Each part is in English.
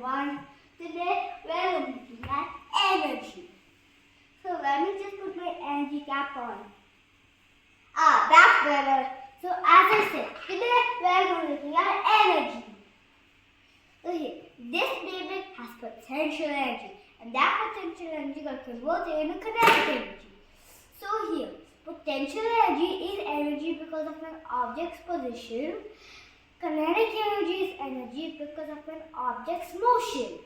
everyone. Today we are looking at energy. So let me just put my energy cap on. That's better. So as I said, today we are looking at energy. So here, this baby has potential energy, and that potential energy got converted into kinetic energy. So here, potential energy is energy because of an object's position. Kinetic energy is energy because of an object's motion.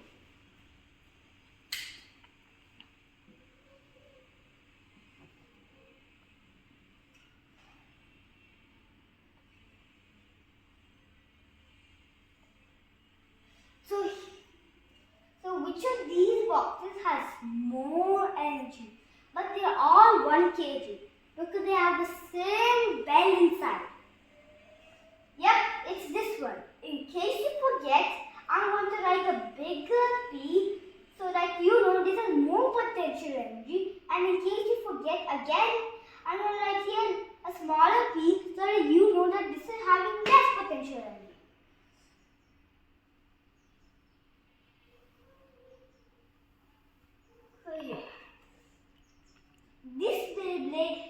So which of these boxes has more energy? But they are all 1 kg because they have the same bell inside. Yep, it's this one. In case you forget, I'm going to write a bigger P so that you know this has more potential energy. And in case you forget again, I'm going to write here a smaller P so that you know that this is having less potential energy. So here, this Beyblade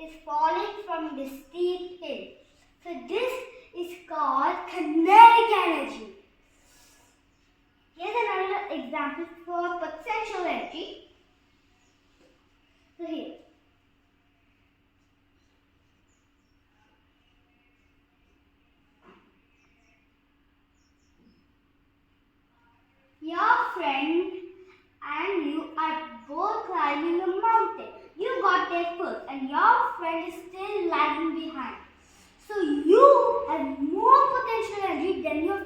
is falling from the steep hill. So this is called kinetic energy. Here's another example for potential energy. So here, your friend and you are both climbing a mountain. You got there first and your friend is still lagging behind. So you have more potential energy than your